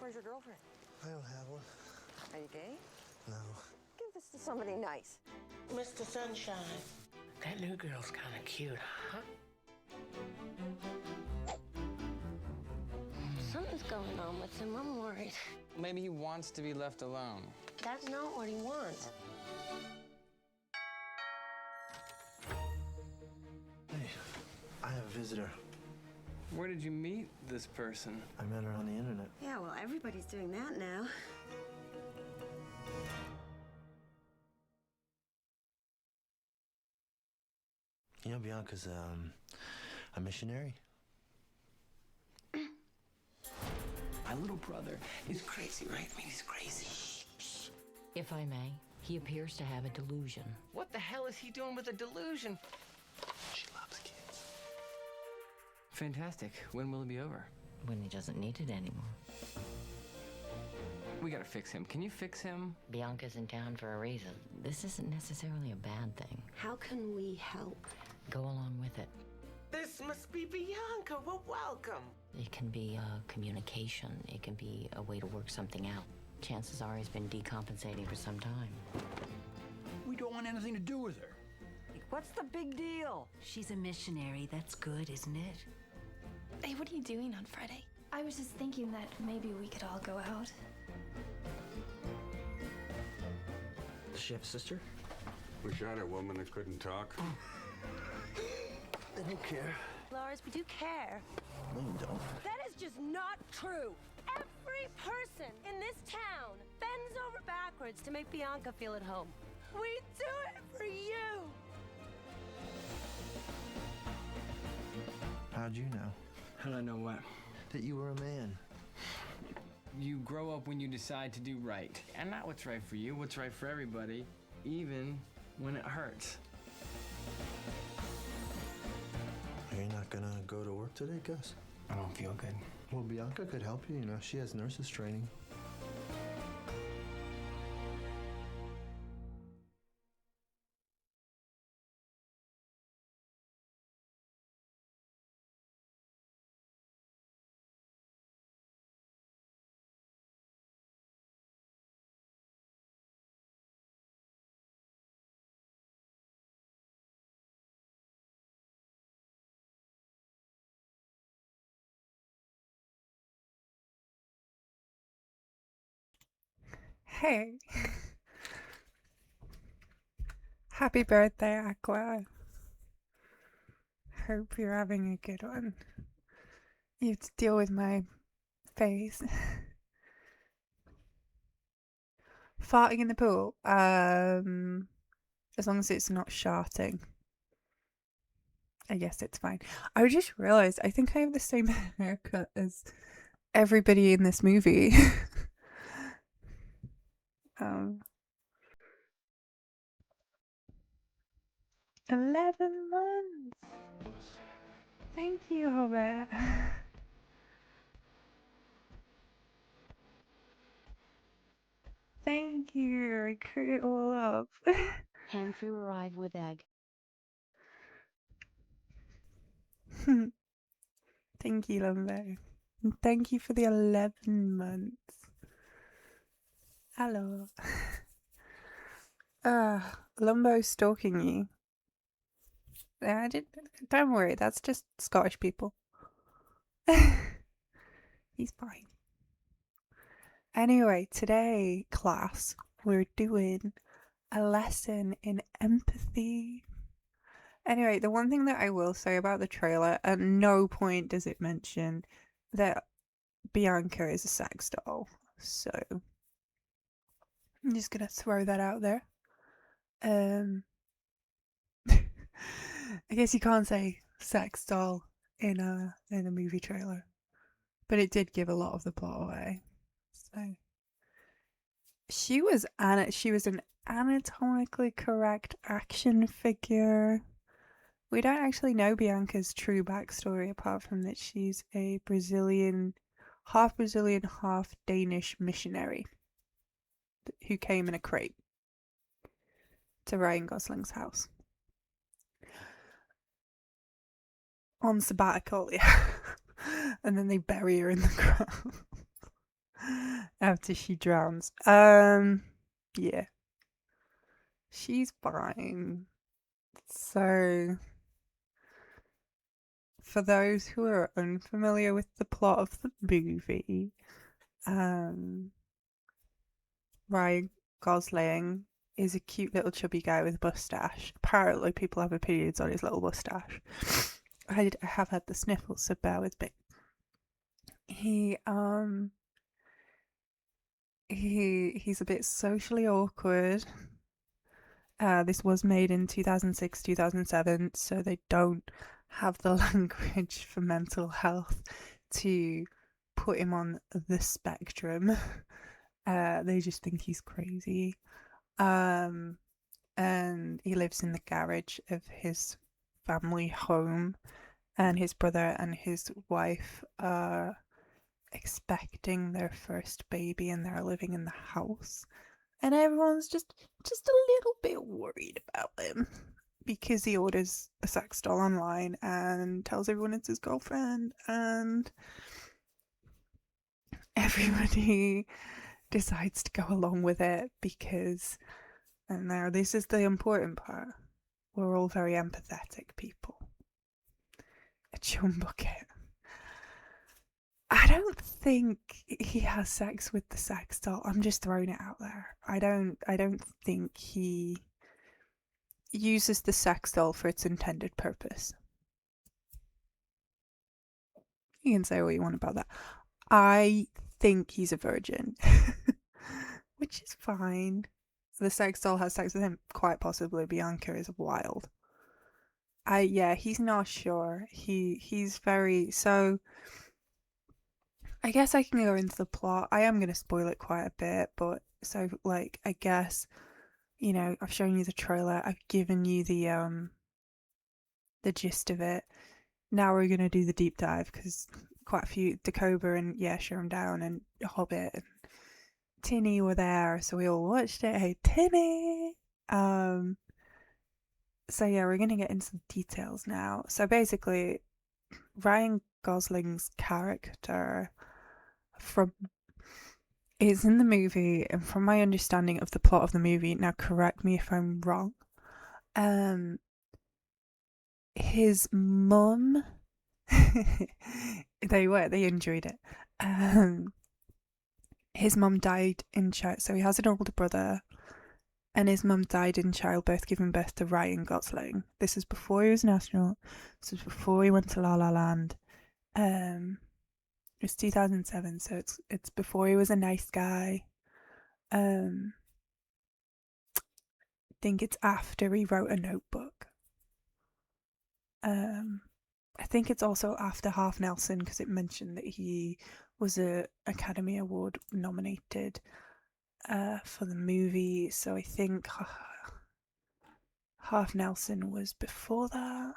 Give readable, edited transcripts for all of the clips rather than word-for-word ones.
Where's your girlfriend? I don't have one. Are you gay? No. Give this to somebody nice. Mr. Sunshine. That new girl's kind of cute, huh? Something's going on with him. I'm worried. Maybe he wants to be left alone. That's not what he wants. Hey, I have a visitor. Where did you meet this person? I met her on the internet. Yeah, well, everybody's doing that now. You know, Bianca's a missionary. My little brother is crazy, right? I mean, he's crazy. If I may, he appears to have a delusion. What the hell is he doing with a delusion? She loves kids. Fantastic. When will it be over? When he doesn't need it anymore. We gotta fix him. Can you fix him? Bianca's in town for a reason. This isn't necessarily a bad thing. How can we help? Go along with it. This must be Bianca. Well, welcome. It can be communication. It can be a way to work something out. Chances are he's been decompensating for some time. We don't want anything to do with her. What's the big deal? She's a missionary. That's good, isn't it? Hey, what are you doing on Friday? I was just thinking that maybe we could all go out. Does she have a sister? We shot a woman that couldn't talk. They don't care. Lars, we do care. No, you don't. That is just not true. Every person in this town bends over backwards to make Bianca feel at home. We do it for you. How'd you know? How do I know what? That you were a man. You grow up when you decide to do right. And not what's right for you, what's right for everybody, even when it hurts. Are you not gonna go to work today, Gus? I don't feel good. Well, Bianca could help you. You know, she has nurses training. Hey. Happy birthday, Aqua. Hope you're having a good one. You have to deal with my face. Farting in the pool. As long as it's not sharting. I guess it's fine. I just realized I think I have the same haircut as everybody in this movie. 11 months. Thank you, Robert. Thank you. I cooked it all up. Hand through arrived with egg. Thank you, Lumbo. And thank you for the 11 months. Hello. Lumbo's stalking you. Don't worry, that's just Scottish people. He's fine. Anyway, today, class, we're doing a lesson in empathy. Anyway, the one thing that I will say about the trailer, at no point does it mention that Bianca is a sex doll. So, I'm just gonna throw that out there. I guess you can't say sex doll in a movie trailer, but it did give a lot of the plot away. So she was an anatomically correct action figure. We don't actually know Bianca's true backstory apart from that she's a Brazilian, half Danish missionary who came in a crate to Ryan Gosling's house. On sabbatical, yeah. And then they bury her in the ground. after she drowns. Yeah. She's fine. So, for those who are unfamiliar with the plot of the movie, Ryan Gosling is a cute little chubby guy with a mustache. Apparently, people have opinions on his little mustache. I have had the sniffles, so bear with me. He's a bit socially awkward. This was made in 2006, 2007, so they don't have the language for mental health to put him on the spectrum. They just think he's crazy. And he lives in the garage of his family home, and his brother and his wife are expecting their first baby, and they're living in the house. And everyone's just a little bit worried about him because he orders a sex doll online and tells everyone it's his girlfriend, and everybody decides to go along with it because, and now this is the important part, we're all very empathetic people. A chum bucket. I don't think he has sex with the sex doll. I'm just throwing it out there. I don't think he uses the sex doll for its intended purpose. You can say what you want about that. I think he's a virgin, which is fine. The sex doll has sex with him. Quite possibly Bianca is wild. He's not sure. He's very so. I guess I can go into the plot. I am going to spoil it quite a bit, but so like I guess, you know, I've shown you the trailer. I've given you the gist of it. Now we're going to do the deep dive because quite a few Dakoba and Sharon Down and Hobbit and Tinny were there, so we all watched it. Hey Tinny. So yeah, we're going to get into the details now. So basically, Ryan Gosling's character is in the movie, and from my understanding of the plot of the movie, now correct me if I'm wrong, his mum they enjoyed it. His mum died in child, so he has an older brother, and his mum died in childbirth, giving birth to Ryan Gosling. This is before he was an astronaut. This is before he went to La La Land. It's 2007, so it's before he was a nice guy. I think it's after he wrote a Notebook. I think it's also after Half Nelson, because it mentioned that he was a Academy Award nominated for the movie. So I think Half Nelson was before that.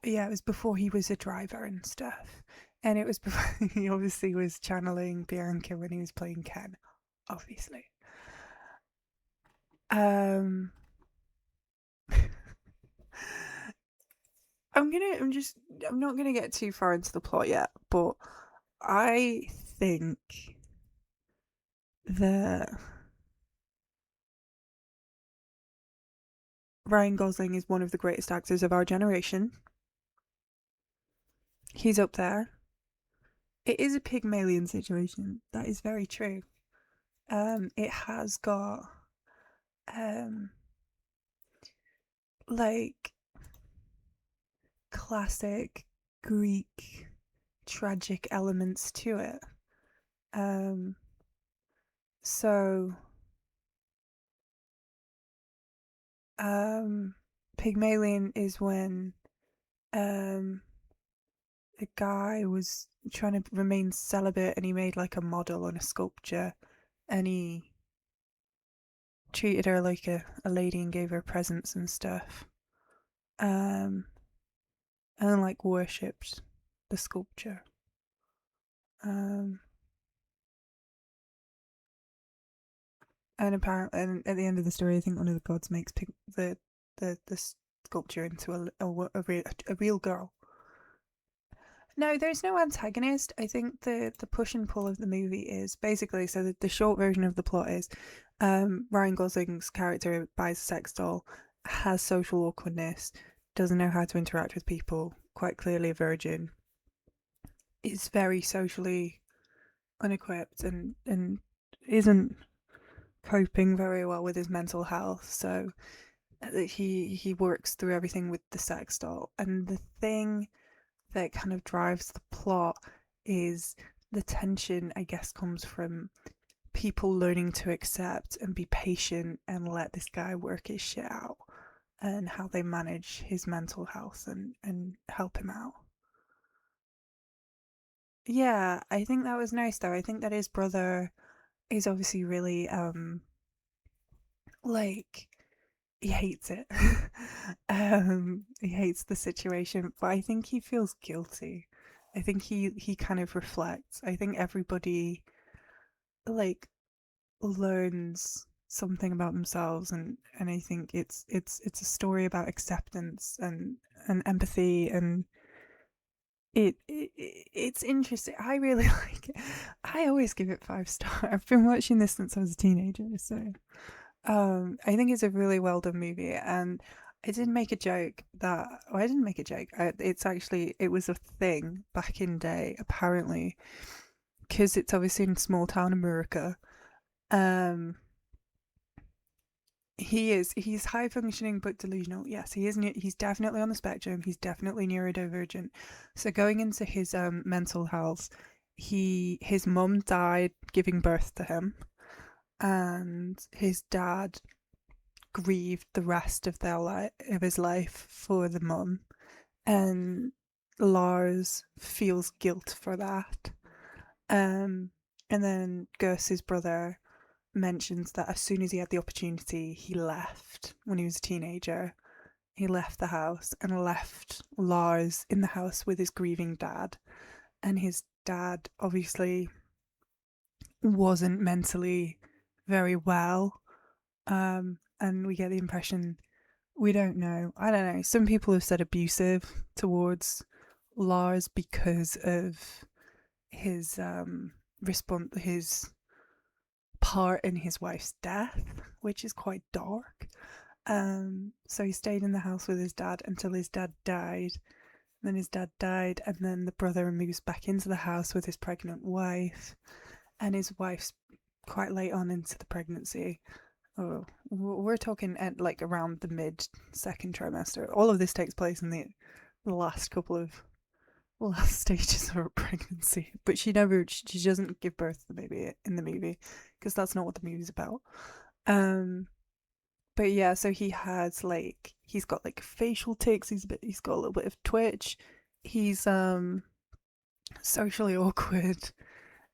Yeah, it was before he was a driver and stuff. And it was before he obviously was channeling Bianca when he was playing Ken, obviously. I'm not gonna get too far into the plot yet, but I think that Ryan Gosling is one of the greatest actors of our generation. He's up there. It is a Pygmalion situation. That is very true. It has got like classic Greek tragic elements to it. Pygmalion is when a guy was trying to remain celibate, and he made like a model on a sculpture, and he treated her like a lady and gave her presents and stuff, and like worshipped the sculpture. And apparently, and at the end of the story, I think one of the gods makes the sculpture into a real girl. No, there's no antagonist. I think the push and pull of the movie is basically, so the short version of the plot is Ryan Gosling's character buys a sex doll, has social awkwardness, doesn't know how to interact with people, quite clearly a virgin, is very socially unequipped and isn't coping very well with his mental health. So he works through everything with the sex doll. And the thing that kind of drives the plot is the tension, I guess, comes from people learning to accept and be patient and let this guy work his shit out, and how they manage his mental health and help him out. Yeah, I think that was nice though. I think that his brother is obviously really like he hates it. He hates the situation, but I think he feels guilty. I think he kind of reflects. I think everybody like learns something about themselves, and I think it's a story about acceptance and empathy, and it's interesting. I really like it. I always give it 5 stars. I've been watching this since I was a teenager, so I think it's a really well done movie. And I did make a joke that, well, I didn't make a joke. It was a thing back in day, apparently, because it's obviously in small town America. Um, he's high functioning but delusional. Yes, he is. He's definitely on the spectrum. He's definitely neurodivergent. So going into his mental health, his mum died giving birth to him, and his dad grieved the rest of of his life for the mum, and Lars feels guilt for that. And then Gus, his brother, mentions that as soon as he had the opportunity, he left when he was a teenager. He left the house and left Lars in the house with his grieving dad. And his dad obviously wasn't mentally very well. And we get the impression, we don't know. I don't know. Some people have said abusive towards Lars because of his his part in his wife's death, which is quite dark. So he stayed in the house with his dad until his dad died. Then his dad died, and then the brother moves back into the house with his pregnant wife, and his wife's quite late on into the pregnancy. Oh, we're talking at like around the mid second trimester. All of this takes place in the last couple of last stages of her pregnancy, but she doesn't give birth to the baby in the movie, because that's not what the movie's about. But yeah, so he's got like facial tics. He's got a little bit of twitch. He's socially awkward,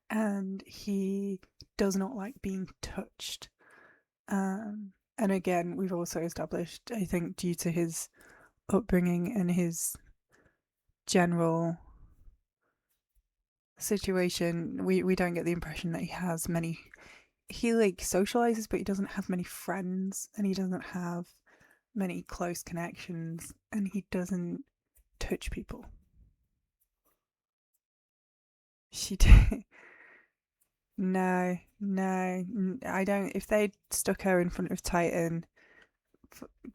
and he does not like being touched. And again, we've also established, I think, due to his upbringing and his general situation, we don't get the impression that he has many. He like socializes, but he doesn't have many friends, and he doesn't have many close connections, and he doesn't touch people. She did. No, I don't. If they stuck her in front of Titan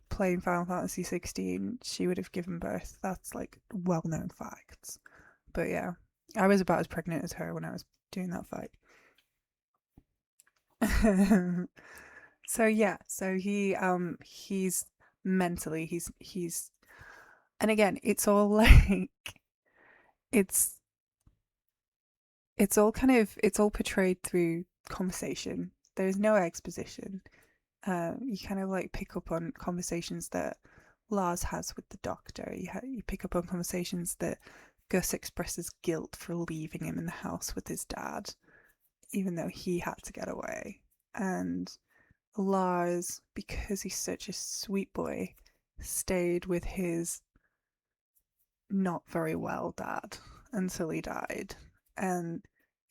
playing Final Fantasy 16, she would have given birth. That's like well-known facts. But yeah, I was about as pregnant as her when I was doing that fight. So yeah, so he's mentally he's and again, it's all like it's it's all portrayed through conversation. There's no exposition. You kind of like pick up on conversations that Lars has with the doctor. You pick up on conversations that Gus expresses guilt for leaving him in the house with his dad, even though he had to get away. And Lars, because he's such a sweet boy, stayed with his not very well dad until he died. And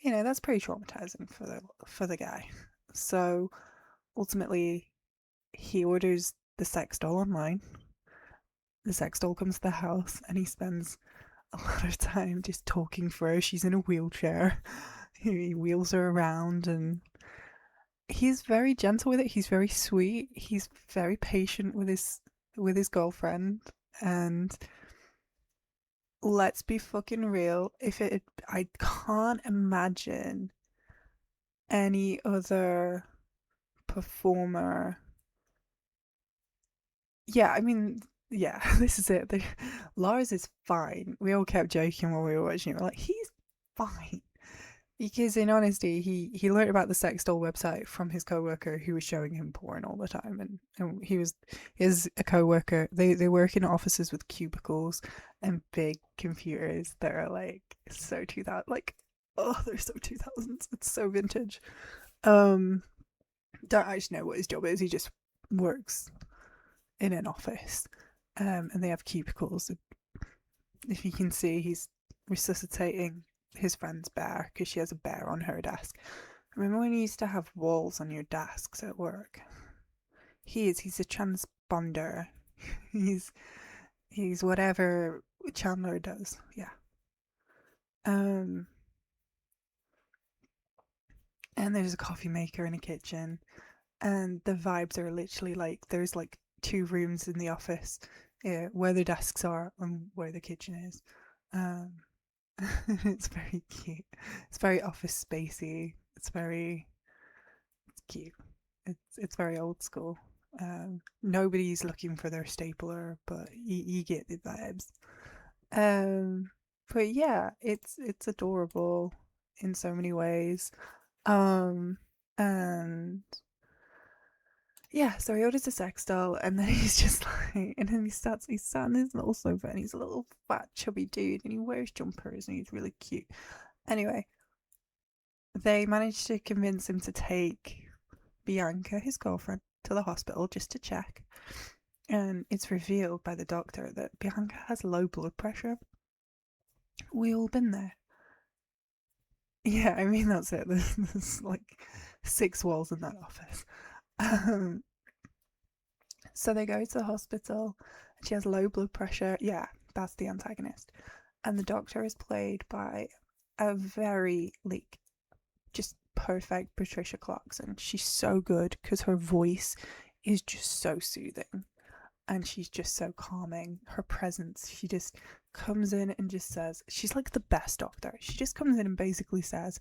that's pretty traumatizing for the guy. So ultimately, he orders the sex doll online. The sex doll comes to the house, and he spends a lot of time just talking for her. She's in a wheelchair. He wheels her around, and he's very gentle with it. He's very sweet. He's very patient with his girlfriend. And let's be fucking real. I can't imagine any other performer. Yeah, I mean, yeah, this is it. Lars is fine. We all kept joking while we were watching it. We're like, he's fine. Because in honesty, he learned about the sex doll website from his coworker who was showing him porn all the time, and he is a coworker. They work in offices with cubicles and big computers that are like so 2000, like, oh, they're so 2000s. It's so vintage. Don't actually know what his job is. He just works in an office, and they have cubicles. If you can see, he's resuscitating his friend's bear because she has a bear on her desk. Remember when you used to have walls on your desks at work? He's a transponder. He's whatever Chandler does. Yeah. And there's a coffee maker in a kitchen, and the vibes are literally like there's like 2 rooms in the office, where the desks are and where the kitchen is. It's very cute. It's very office spacey. It's cute. It's very old school. Nobody's looking for their stapler, but you get the vibes. But yeah, it's adorable in so many ways. And yeah, so he orders a sex doll, and then he's just like, and then he's sat on his little sofa, and he's a little fat, chubby dude, and he wears jumpers, and he's really cute. Anyway, they managed to convince him to take Bianca, his girlfriend, to the hospital just to check. And it's revealed by the doctor that Bianca has low blood pressure. We all been there. Yeah, I mean, that's it. There's like 6 walls in that office. So they go to the hospital. She has low blood pressure. Yeah, that's the antagonist. And the doctor is played by a very, like, just perfect Patricia Clarkson. She's so good because her voice is just so soothing. And she's just so calming. Her presence, she just comes in and just says, she's like the best doctor. She just comes in and basically says,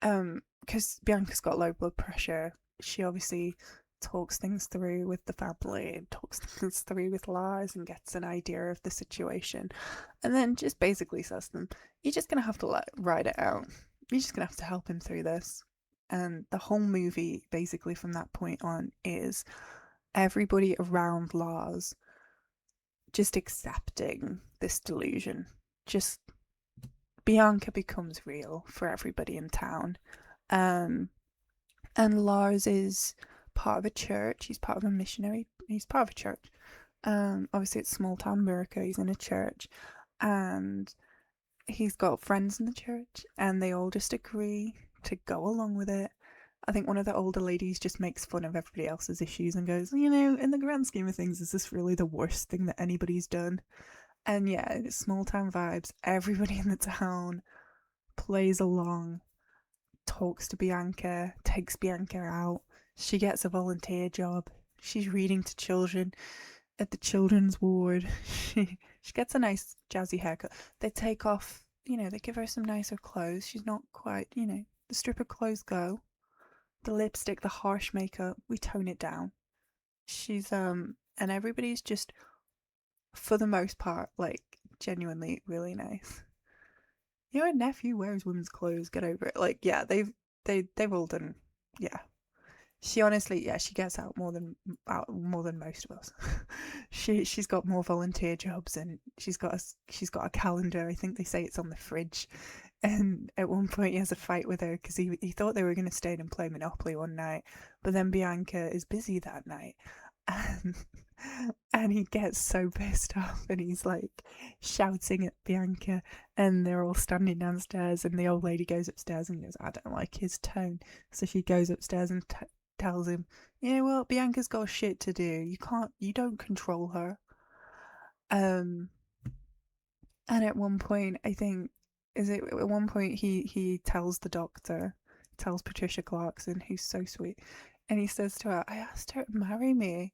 because Bianca's got low blood pressure, she obviously talks things through with the family and talks things through with Lars and gets an idea of the situation, and then just basically says to them, you're just gonna have to ride it out. You're just gonna have to help him through this. And the whole movie, basically from that point on, is everybody around Lars just accepting this delusion. Just Bianca becomes real for everybody in town. And Lars is part of a church. He's part of a missionary. He's part of a church. Obviously it's small town America. He's in a church, and he's got friends in the church, and they all just agree to go along with it. I think one of the older ladies just makes fun of everybody else's issues and goes, you know, in the grand scheme of things, is this really the worst thing that anybody's done? And yeah, it's small town vibes. Everybody in the town plays along, talks to Bianca, takes Bianca out. She gets a volunteer job. She's reading to children at the children's ward. She gets a nice jazzy haircut. They take off, you know, they give her some nicer clothes. She's not quite, you know, the stripper clothes go. The lipstick, the harsh makeup, we tone it down. She's and everybody's just, for the most part, like, genuinely really nice. Your nephew wears women's clothes, get over it. Like, yeah, they've all done, yeah. She honestly, yeah, she gets out more than most of us. She's got more volunteer jobs, and she's got a calendar. I think they say it's on the fridge. And at one point he has a fight with her because he thought they were going to stay and play Monopoly one night, but then Bianca is busy that night, and he gets so pissed off, and he's like shouting at Bianca, and they're all standing downstairs, and the old lady goes upstairs and goes, I don't like his tone. So she goes upstairs and tells him, you know what, Bianca's got shit to do. You don't control her. And at one point, I think, at one point he tells the doctor, tells Patricia Clarkson, who's so sweet, and he says to her, I asked her to marry me.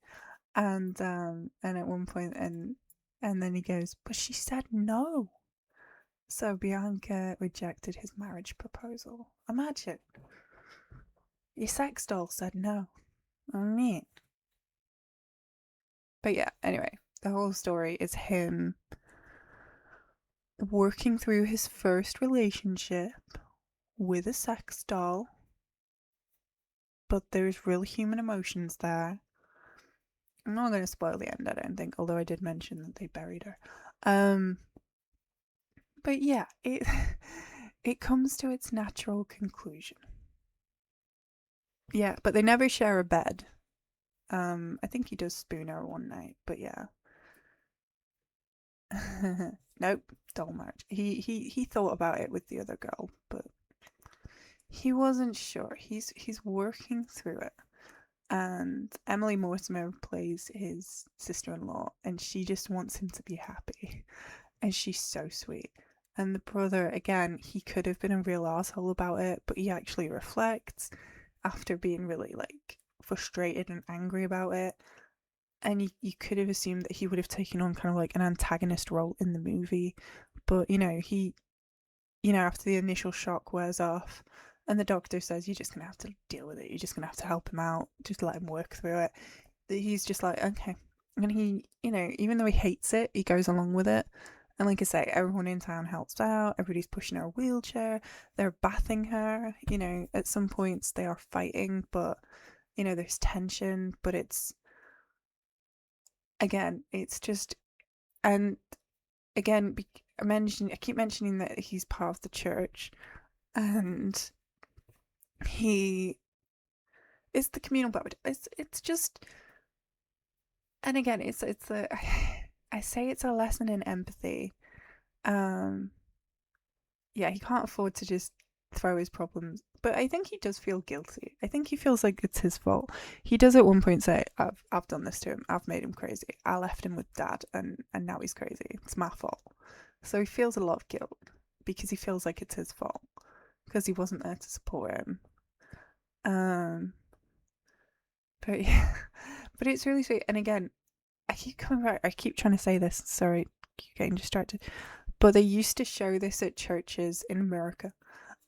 And at one point, and then he goes, but she said no. So Bianca rejected his marriage proposal. Imagine. Your sex doll said no. I mean. But yeah, anyway, the whole story is him working through his first relationship with a sex doll. But there's real human emotions there. I'm not going to spoil the end, I don't think, although I did mention that they buried her. But yeah, it comes to its natural conclusion. Yeah, but they never share a bed. I think he does spoon her one night, but yeah. Nope, doll marriage. He thought about it with the other girl, but he wasn't sure. He's working through it. And Emily Mortimer plays his sister-in-law, and she just wants him to be happy. And she's so sweet. And the brother, again, he could have been a real asshole about it, but he actually reflects after being really, like, frustrated and angry about it. And you could have assumed that he would have taken on kind of like an antagonist role in the movie. But, after the initial shock wears off, and the doctor says, you're just going to have to deal with it. You're just going to have to help him out. Just let him work through it. He's just like, okay. And he, even though he hates it, he goes along with it. And like I say, everyone in town helps out. Everybody's pushing her wheelchair. They're bathing her. At some points they are fighting, but, there's tension. But it's just, and again, I keep mentioning that he's part of the church, and he is the communal bond. It's just, and again, it's I say it's a lesson in empathy. Yeah, he can't afford to just throw his problems, but I think he does feel guilty. I think he feels like it's his fault. He does at one point say, I've done this to him. I've made him crazy. I left him with Dad, and now he's crazy. It's my fault. So he feels a lot of guilt because he feels like it's his fault because he wasn't there to support him. But yeah, but it's really sweet. And again, I keep coming back. I keep trying to say this. Sorry, keep getting distracted. But they used to show this at churches in America.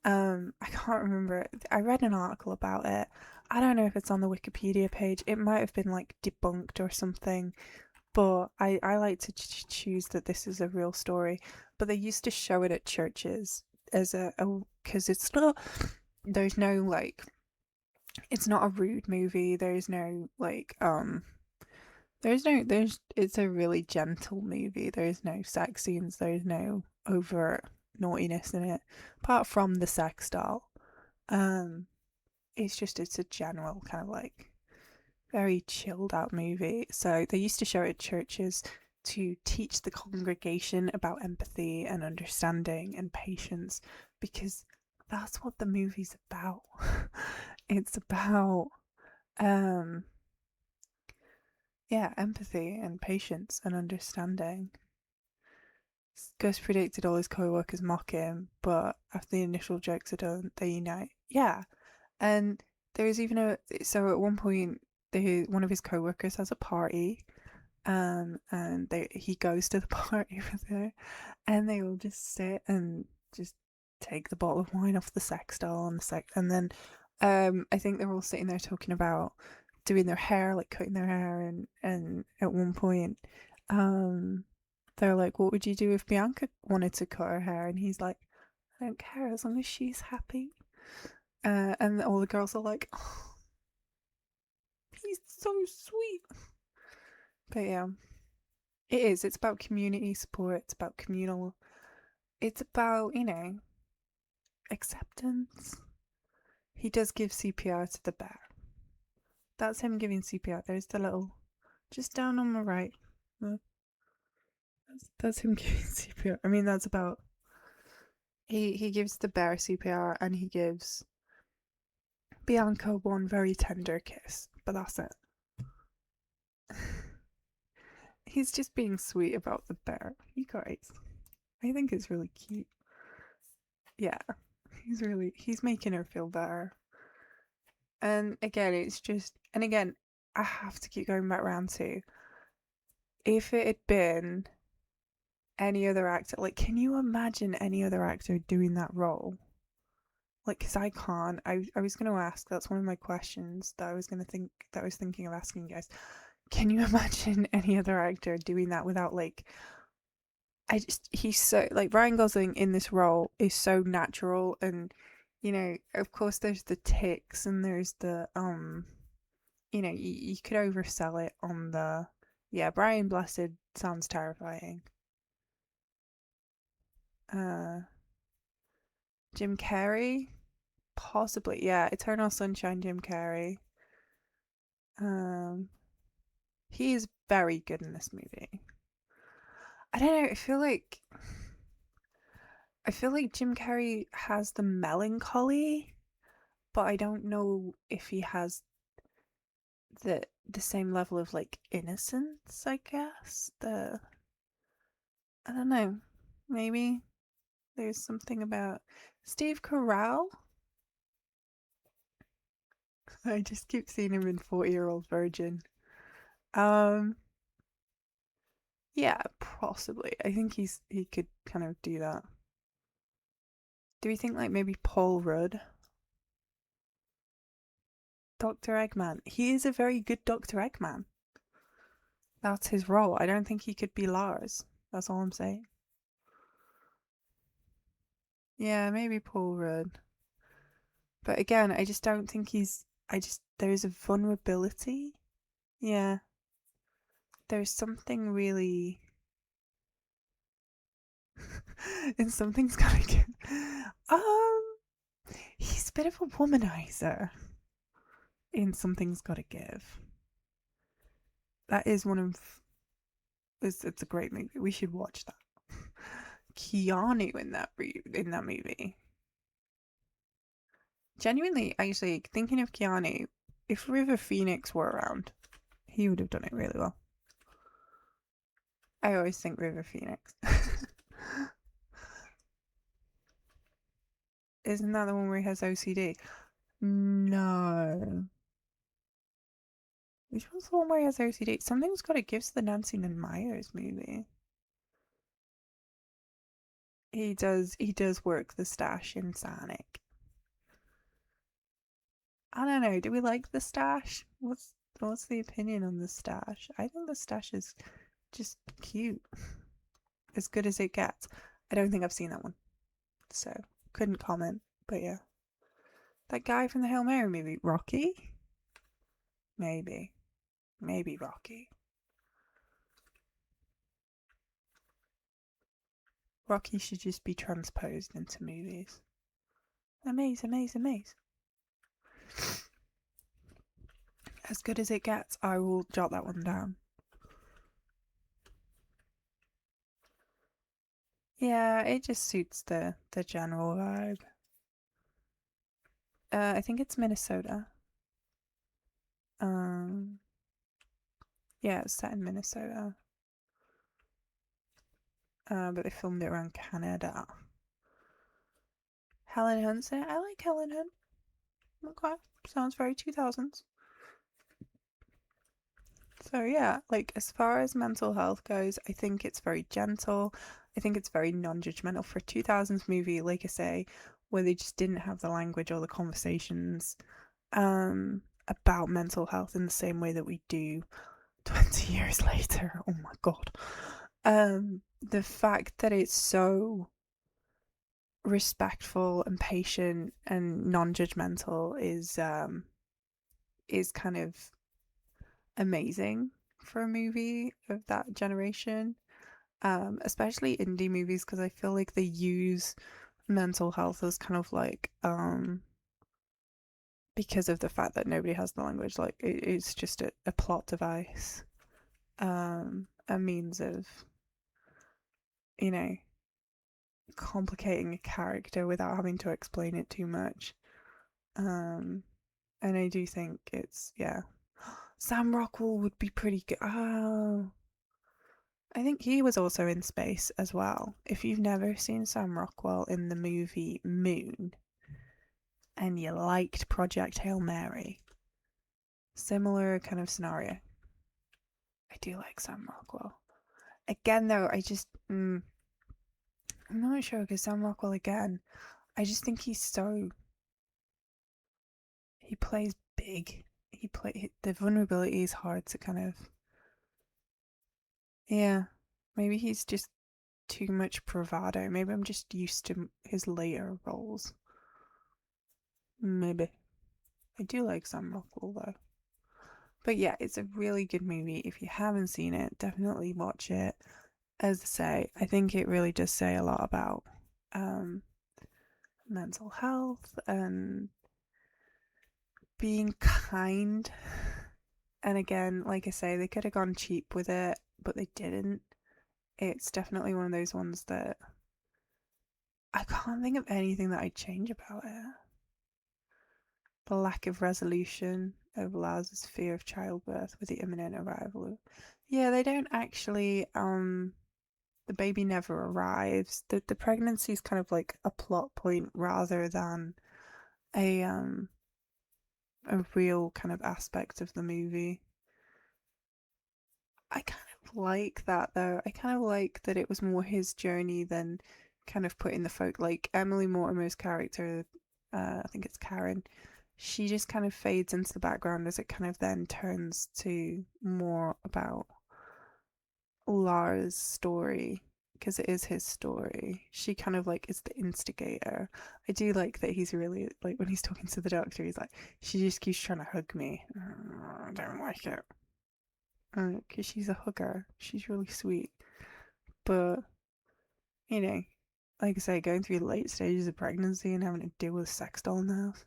I can't remember. I read an article about it. I don't know if it's on the Wikipedia page. It might have been like debunked or something. But I like to choose that this is a real story. But they used to show it at churches as because it's not. There's no like. It's not a rude movie. There's no like it's a really gentle movie. There's no sex scenes, there's no overt naughtiness in it. Apart from the sex doll. It's a general kind of like very chilled out movie. So they used to show it at churches to teach the congregation about empathy and understanding and patience, because that's what the movie's about. It's about empathy and patience and understanding. Gus predicted all his co-workers mock him, but after the initial jokes are done, they unite. Yeah. And there is even so at one point one of his co-workers has a party, and he goes to the party with her, and they all just sit and just take the bottle of wine off the sex doll and then I think they're all sitting there talking about doing their hair, like cutting their hair, and at one point they're like, what would you do if Bianca wanted to cut her hair? And he's like, I don't care as long as she's happy. And all the girls are like, oh, he's so sweet. But yeah, it's about community support, it's about communal, it's about, acceptance. He does give CPR to the bear. That's him giving CPR. There's the little, just down on the right. That's him giving CPR. I mean, that's about, he gives the bear CPR, and he gives Bianca one very tender kiss, but that's it. He's just being sweet about the bear. You guys. I think it's really cute. Yeah, he's making her feel better. And again, I have to keep going back around to, if it had been any other actor, like, can you imagine any other actor doing that role? Like, because I can't. I was going to ask, that's one of my questions that I was thinking of asking you guys. Can you imagine any other actor doing that without, like, he's so, like, Ryan Gosling in this role is so natural, and, you know, of course there's the tics and there's the, you know, you could oversell it on the, yeah, Brian Blessed sounds terrifying. Jim Carrey, possibly, yeah, Eternal Sunshine Jim Carrey. He is very good in this movie. I don't know, I feel like Jim Carrey has the melancholy, but I don't know if he has the same level of, like, innocence, I guess. I don't know. Maybe there's something about Steve Carell. I just keep seeing him in 40-Year-Old Virgin. Yeah, possibly. I think he could kind of do that. Do we think, like, maybe Paul Rudd? Dr. Eggman. He is a very good Dr. Eggman. That's his role. I don't think he could be Lars. That's all I'm saying. Yeah, maybe Paul Rudd. But again, I just don't think there's a vulnerability. Yeah. There's something really... and something's gotta give. He's a bit of a womanizer in Something's Gotta Give. That is one of... It's a great movie. We should watch that. Keanu in that movie. Genuinely, actually, thinking of Keanu, if River Phoenix were around, he would have done it really well. I always think River Phoenix. Isn't that the one where he has OCD? No. Which one's the one where he has OCD? Something's Gotta Give's the Nancy and Myers movie. He does work the stash in Sonic. I don't know, do we like the stash? What's the opinion on the stash? I think the stash is just cute. As good as it gets. I don't think I've seen that one. So, couldn't comment, but yeah. That guy from the Hail Mary movie, Rocky? Maybe. Maybe Rocky. Rocky should just be transposed into movies. Amaze. As good as it gets, I will jot that one down. Yeah, it just suits the general vibe. I think it's Minnesota. Yeah, it's set in Minnesota. But they filmed it around Canada. Helen Hunt's in it. I like Helen Hunt. Okay, sounds very 2000s. So yeah, like, as far as mental health goes, I think it's very gentle. I think it's very non-judgmental for a 2000s movie, like I say, where they just didn't have the language or the conversations about mental health in the same way that we do 20 years later. Oh my god. The fact that it's so respectful and patient and non-judgmental is kind of amazing for a movie of that generation, especially indie movies, because I feel like they use mental health as kind of like because of the fact that nobody has the language, like it's just a plot device, a means of, you know, complicating a character without having to explain it too much. And I do think it's, yeah, Sam Rockwell would be pretty good. Oh, I think he was also in space as well. If you've never seen Sam Rockwell in the movie Moon and you liked Project Hail Mary, similar kind of scenario. I do like Sam Rockwell. Again, though, I'm not sure because Sam Rockwell, again, I just think he plays big. The vulnerability is hard to kind of, yeah, maybe he's just too much bravado. Maybe I'm just used to his later roles. Maybe. I do like Sam Rockwell though. But yeah, it's a really good movie. If you haven't seen it, definitely watch it. As I say, I think it really does say a lot about mental health and being kind. And again, like I say, they could have gone cheap with it, but they didn't. It's definitely one of those ones that I can't think of anything that I'd change about it. The lack of resolution of Lars' fear of childbirth with the imminent arrival of... Yeah, they don't actually, the baby never arrives. The pregnancy is kind of like a plot point rather than a real kind of aspect of the movie. I kind of like that though. I kind of like that it was more his journey than kind of putting the folk, like Emily Mortimer's character, I think it's Karen, she just kind of fades into the background as it kind of then turns to more about Lara's story, because it is his story. She kind of like is the instigator. I do like that he's really, like when he's talking to the doctor, he's like, she just keeps trying to hug me. I don't like it. Because she's a hugger. She's really sweet. But, you know, like I say, going through the late stages of pregnancy and having to deal with a sex doll in the house.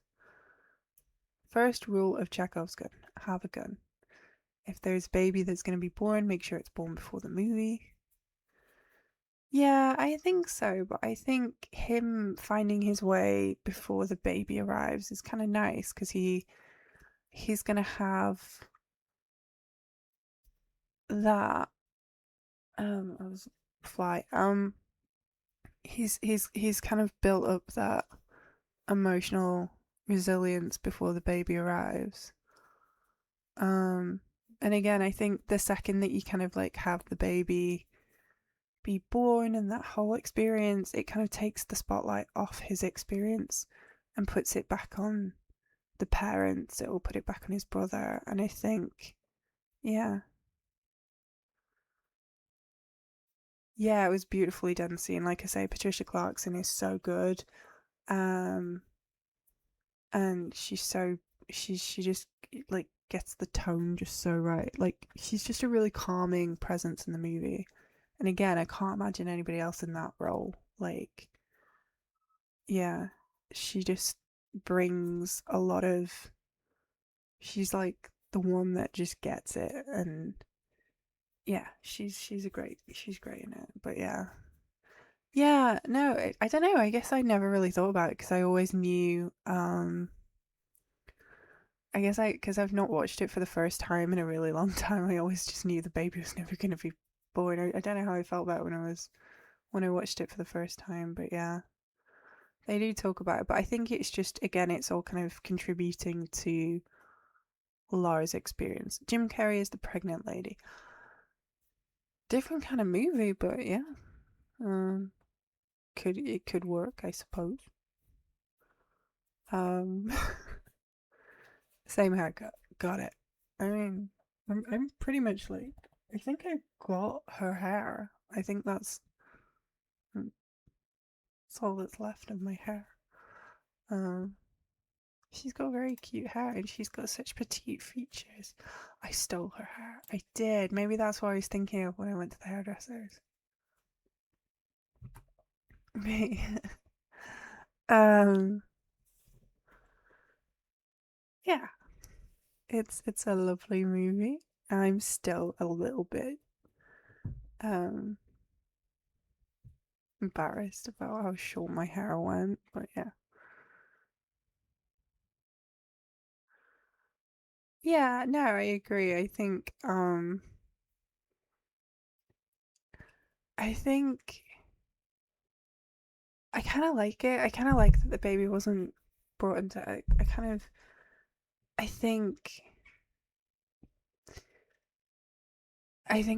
First rule of Chekhov's gun: have a gun. If there's a baby that's going to be born, make sure it's born before the movie. Yeah, I think so, but I think him finding his way before the baby arrives is kind of nice because he's going to have that I was fly he's kind of built up that emotional resilience before the baby arrives. And again, I think the second that you kind of like have the baby be born and that whole experience, it kind of takes the spotlight off his experience and puts it back on the parents. It will put it back on his brother. And I think, yeah, it was beautifully done scene. Like I say, Patricia Clarkson is so good. And she just like gets the tone just so right. Like she's just a really calming presence in the movie. And again, I can't imagine anybody else in that role. Like, yeah, she just brings a lot of, she's like the one that just gets it. And yeah, she's great in it. But yeah, no, I don't know. I guess I never really thought about it because I always knew, I guess because I've not watched it for the first time in a really long time. I always just knew the baby was never going to be born. I don't know how I felt about it when I watched it for the first time, but yeah, they do talk about it. But I think it's just, again, it's all kind of contributing to Lara's experience. Jim Carrey is the pregnant lady. Different kind of movie, but yeah, it could work, I suppose. Same haircut. Got it. I mean, I'm pretty much like, I think I got her hair. I think that's all that's left of my hair. She's got very cute hair and she's got such petite features. I stole her hair. I did. Maybe that's what I was thinking of when I went to the hairdressers. Yeah. It's a lovely movie. I'm still a little bit embarrassed about how short my hair went, but yeah. Yeah, no, I agree. I think I think I kind of like it. I kind of like that the baby wasn't brought into it. I think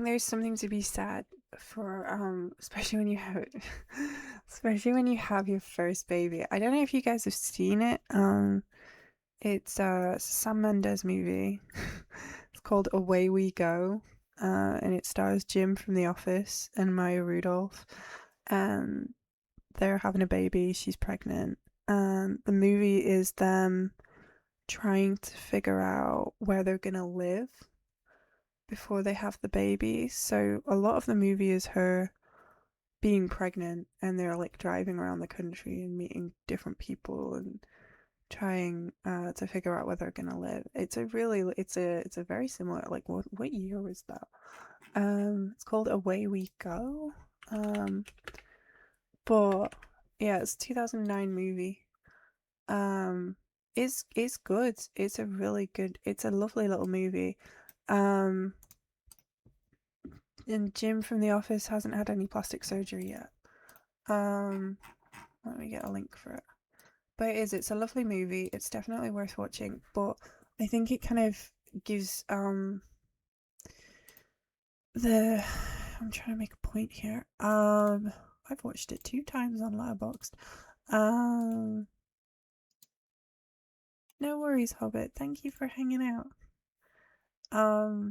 there's something to be said for especially when you have especially when you have your first baby. I don't know if you guys have seen it. It's a Sam Mendes movie. It's called Away We Go. And it stars Jim from The Office and Maya Rudolph. And they're having a baby, she's pregnant. And the movie is them trying to figure out where they're gonna live before they have the baby. So a lot of the movie is her being pregnant, and they're like driving around the country and meeting different people and trying to figure out where they're gonna live. It's a very similar, like, what year was that? It's called Away We Go. But yeah, it's a 2009 movie. It's good. It's a really good. It's a lovely little movie. And Jim from The Office hasn't had any plastic surgery yet. Let me get a link for it. But it's a lovely movie. It's definitely worth watching. But I think it kind of gives I'm trying to make a point here. I've watched it 2 times on Letterboxd. No worries, Hobbit. Thank you for hanging out.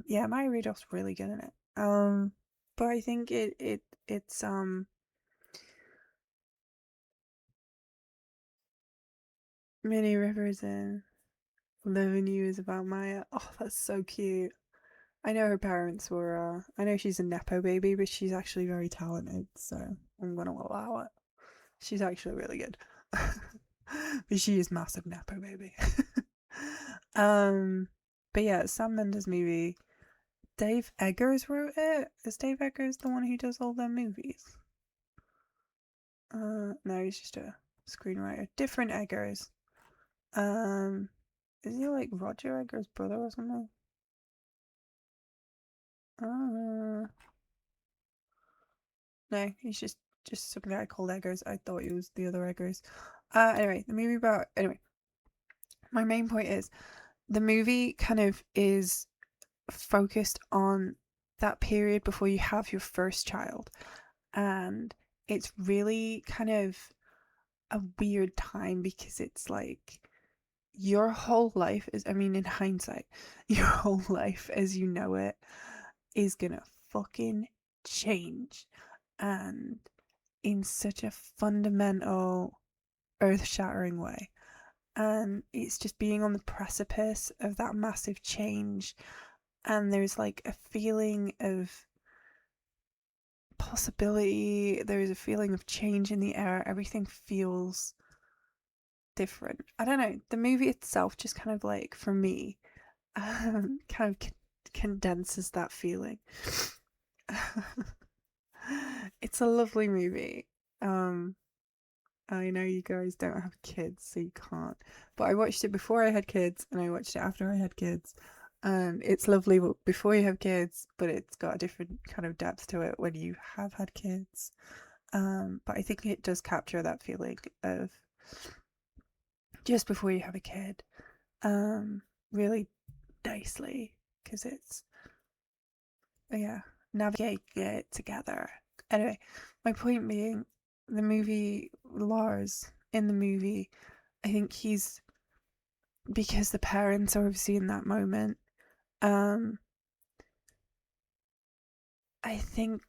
Yeah, Maya Rudolph's really good in it. But I think it's Many Rivers and Loving You is about Maya. Oh, that's so cute. I know her parents were, I know she's a Nepo baby, but she's actually very talented, so I'm gonna allow it. She's actually really good. But she is massive Nepo baby. But yeah, Sam Mendes movie. Dave Eggers wrote it. Is Dave Eggers the one who does all their movies? No, he's just a screenwriter. Different Eggers. Is he like Roger Eggers' brother or something? No, he's just some guy called Eggers. I thought he was the other Eggers. Anyway, my main point is the movie kind of is focused on that period before you have your first child, and it's really kind of a weird time because it's like your whole life is, I mean, in hindsight, your whole life as you know it is gonna fucking change, and in such a fundamental, earth-shattering way. And it's just being on the precipice of that massive change, and there's like a feeling of possibility, there's a feeling of change in the air. Everything feels different. I don't know, the movie itself just kind of like, for me, kind of condenses that feeling. It's a lovely movie. I know you guys don't have kids, so you can't, but I watched it before I had kids and I watched it after I had kids, and it's lovely before you have kids, but it's got a different kind of depth to it when you have had kids. But I think it does capture that feeling of just before you have a kid really nicely, because it's, yeah, navigating it together. Anyway, my point being, the movie, Lars, in the movie, I think he's, because the parents are obviously in that moment, I think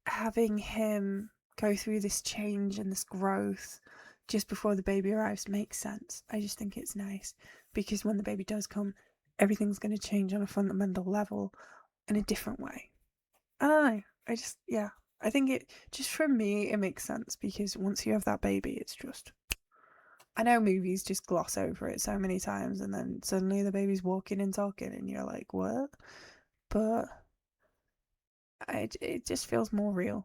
having him go through this change and this growth just before the baby arrives makes sense. I just think it's nice, because when the baby does come, everything's going to change on a fundamental level in a different way. I don't know. I think it, just for me, it makes sense, because once you have that baby, it's just, I know movies just gloss over it so many times, and then suddenly the baby's walking and talking and you're like, what? But it just feels more real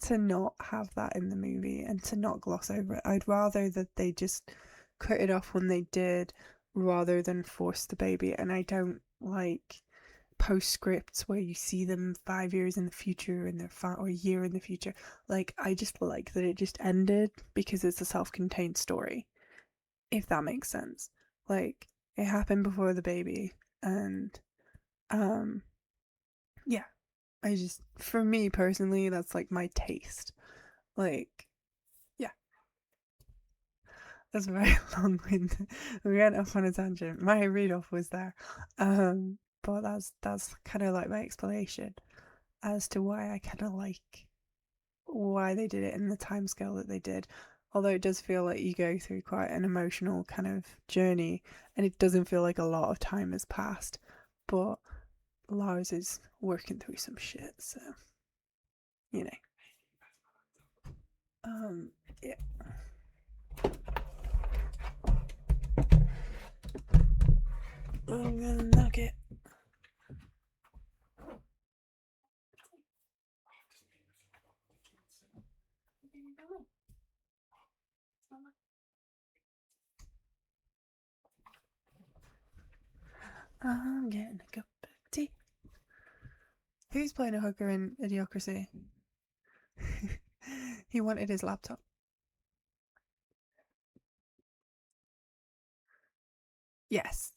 to not have that in the movie and to not gloss over it. I'd rather that they just cut it off when they did, rather than force the baby. And I don't like postscripts where you see them 5 years in the future and or a year in the future. Like, I just like that it just ended because it's a self-contained story, if that makes sense. Like, it happened before the baby, and yeah, I just, for me personally, that's like my taste. Like, yeah, that's very long-winded. We went off on a tangent. My read-off was there, but that's kind of like my explanation as to why I kind of like why they did it in the timescale that they did. Although it does feel like you go through quite an emotional kind of journey, and it doesn't feel like a lot of time has passed. But Lars is working through some shit, so you know. Yeah. I'm gonna knock it. I'm getting a cup of tea. Who's playing a hooker in Idiocracy? He wanted his laptop. Yes,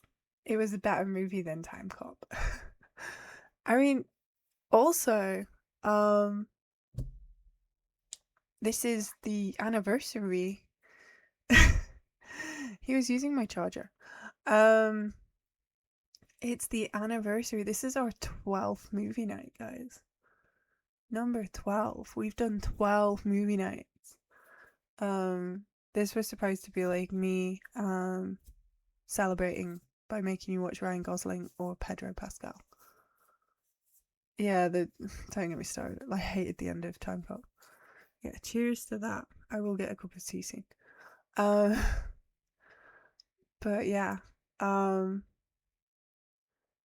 it was a better movie than Time Cop. I mean, also, this is the anniversary. He was using my charger. It's the anniversary. This is our 12th movie night, guys. Number 12. We've done 12 movie nights. This was supposed to be like me celebrating by making you watch Ryan Gosling or Pedro Pascal. Yeah, don't get me started. I hated the end of Time Cop. Yeah, cheers to that. I will get a cup of tea soon. But yeah.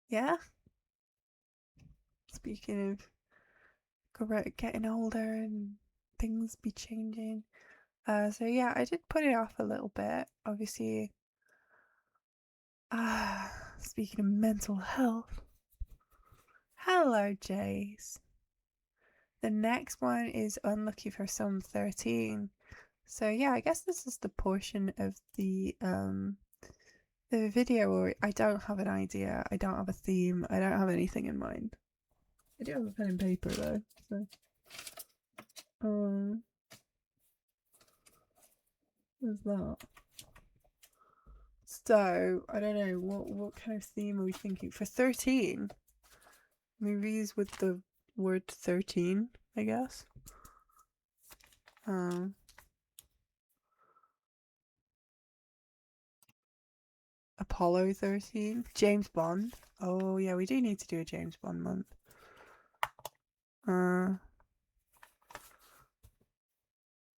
Yeah. Speaking of getting older and things be changing. So yeah, I did put it off a little bit. Obviously, speaking of mental health. Hello, Jace. The next one is Unlucky for Some 13. So yeah, I guess this is the portion of the video where I don't have an idea, I don't have a theme, I don't have anything in mind. I do have a pen and paper though, so what's that? So I don't know what kind of theme are we thinking for 13? Movies with the word 13, I guess. Apollo 13, James Bond. Oh yeah, we do need to do a James Bond month.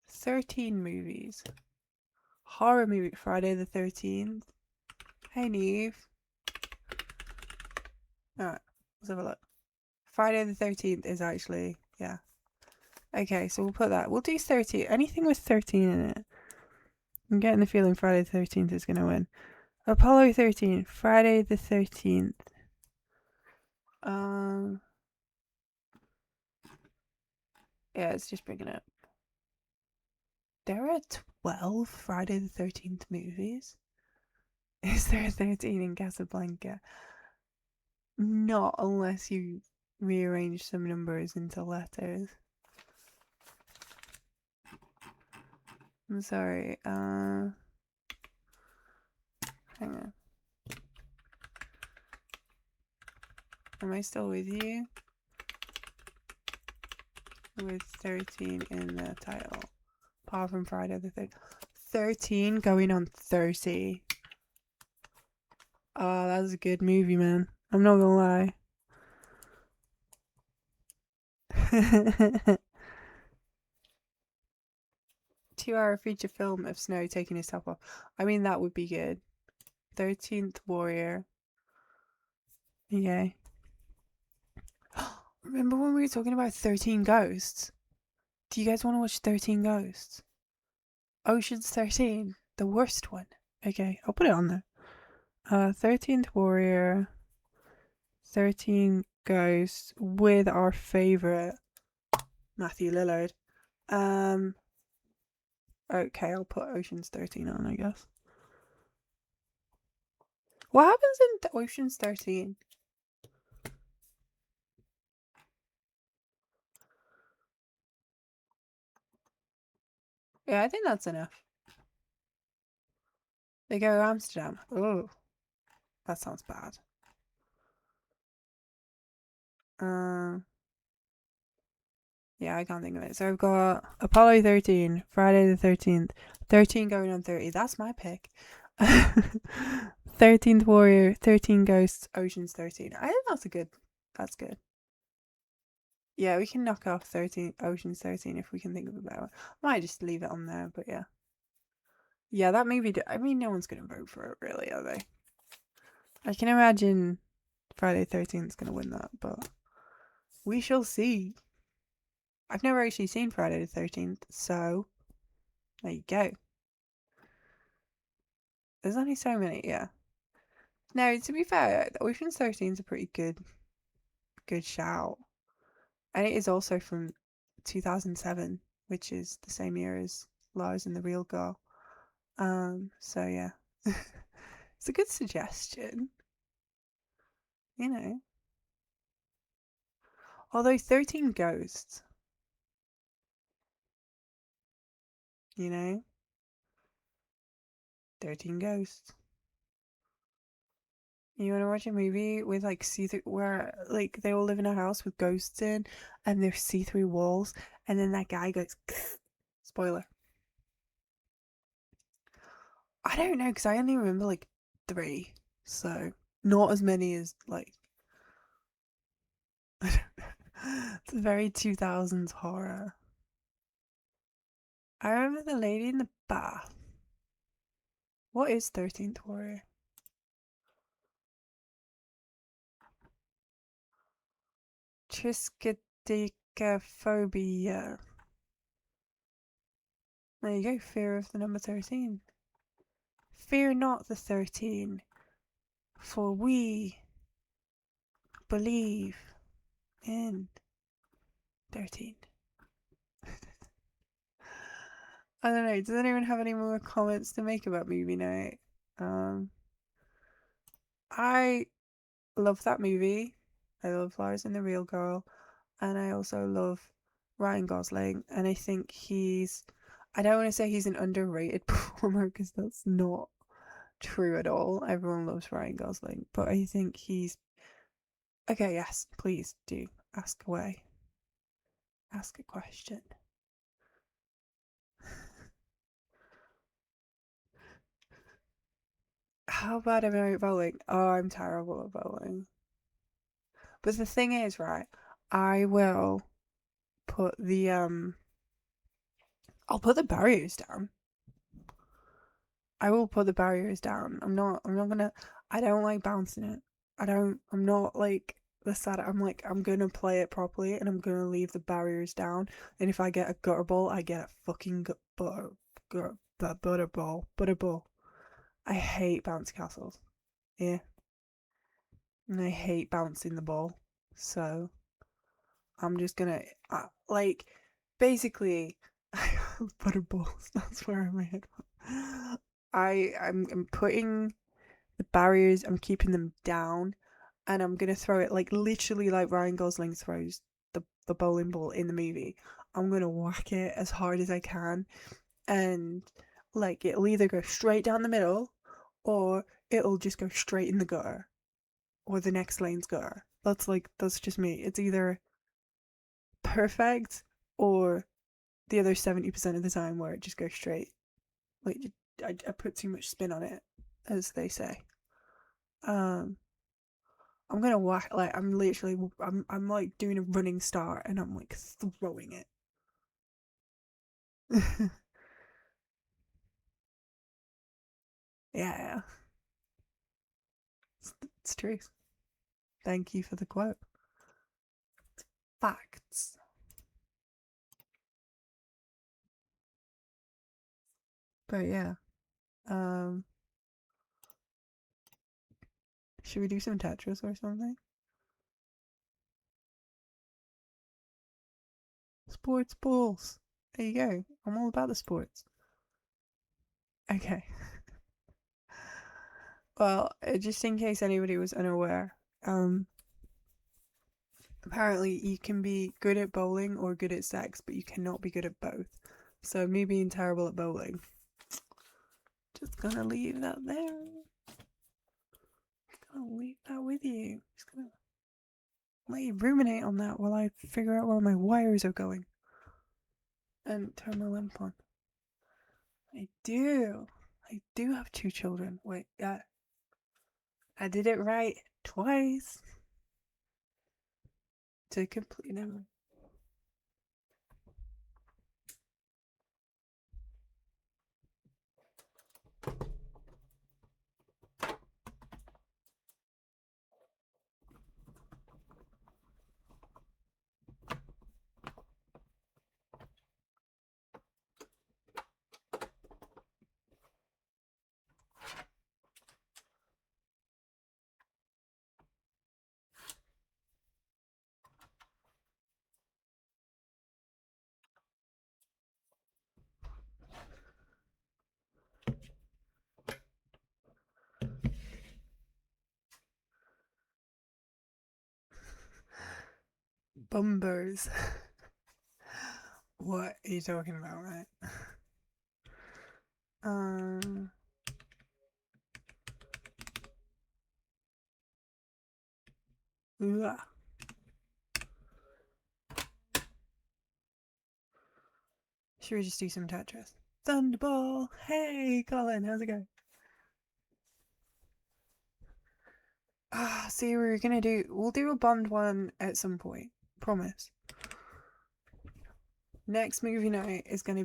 13 movies. Horror movie, Friday the 13th. Hey Neve. Alright, let's have a look. Friday the 13th is actually, yeah. Okay, so we'll put that. We'll do 13. Anything with 13 in it. I'm getting the feeling Friday the 13th is going to win. Apollo 13, Friday the 13th. Yeah, it's just bringing it up. There are 12 Friday the 13th movies. Is there 13 in Casablanca? Not unless you rearrange some numbers into letters. I'm sorry. Hang on. Am I still with you? With 13 in the title. Apart from Friday the 13th. 13 going on 30. Oh, that's a good movie, man. I'm not gonna lie. 2-hour feature film of Snow taking his top off. I mean, that would be good. 13th Warrior. Okay. Remember when we were talking about 13 Ghosts? Do you guys want to watch 13 Ghosts? Ocean's 13. The worst one. Okay, I'll put it on there. 13th Warrior. 13 Ghosts with our favorite Matthew Lillard. Okay, I'll put Ocean's 13 on, I guess. What happens in Ocean's 13? Yeah, I think that's enough. They go to Amsterdam. Oh, that sounds bad. Yeah, I can't think of it. So I've got Apollo 13, Friday the 13th, 13 going on 30. That's my pick. 13th Warrior, 13 Ghosts, Ocean's 13. I think that's good. Yeah, we can knock off 13 Ocean's 13 if we can think of a better one. Might just leave it on there, but yeah. Yeah, that movie, I mean, no one's going to vote for it, really, are they? I can imagine Friday the 13th is going to win that, but we shall see. I've never actually seen Friday the 13th, so there you go. There's only so many, yeah. No, to be fair, Ocean's 13 is a pretty good shout. And it is also from 2007, which is the same year as Lars and the Real Girl. So yeah. It's a good suggestion. You know. Although 13 Ghosts. You know? 13 Ghosts. You want to watch a movie with like see-through, where like they all live in a house with ghosts in, and there's see-through walls, and then that guy goes, spoiler. I don't know, because I only remember like 3, so not as many as like. I don't know. It's a very 2000s horror. I remember the lady in the bath. What is 13th Warrior? Triskaidekaphobia. There you go, fear of the number 13. Fear not the 13, for we believe in 13. I don't know, does anyone have any more comments to make about Movienight? I love that movie. I love Lars and the Real Girl. And I also love Ryan Gosling. And I think I don't want to say he's an underrated performer because that's not true at all. Everyone loves Ryan Gosling. But I think he's. Okay, yes, please do. Ask away. Ask a question. How bad am I at bowling? Oh, I'm terrible at bowling. But the thing is, right, I will put the I'll put the barriers down. I will put the barriers down. I'm not gonna. I don't like bouncing it. I'm not like the sad. I'm gonna play it properly, and I'm gonna leave the barriers down. And if I get a gutter ball, I get a fucking butter ball. I hate bouncy castles. Yeah. And I hate bouncing the ball. So I'm just gonna like basically butterballs. That's where my head went. I'm putting the barriers. I'm keeping them down, and I'm gonna throw it like literally like Ryan Gosling throws the bowling ball in the movie. I'm gonna whack it as hard as I can, and like it'll either go straight down the middle, or it'll just go straight in the gutter, or the next lane's gutter. That's just me. It's either perfect or the other 70% of the time where it just goes straight. Like I put too much spin on it, as they say. I'm gonna whack, like I'm like doing a running start and I'm like throwing it. Yeah, it's true. Thank you for the quote. Facts. But yeah, should we do some Tetris or something? sports balls. There you go. I'm all about the sports. Okay. Well, just in case anybody was unaware, apparently you can be good at bowling or good at sex, but you cannot be good at both. So me being terrible at bowling, just gonna leave that there. Just gonna leave that with you. Just gonna let you ruminate on that while I figure out where my wires are going. And turn my lamp on. I do have 2 children. Wait, I did it right twice. To complete them. Bumbers. What are you talking about, right? Yeah. Should we just do some Tetris? Thunderball! Hey, Colin, how's it going? See, we'll do a Bond one at some point. Promise. Next movie night is gonna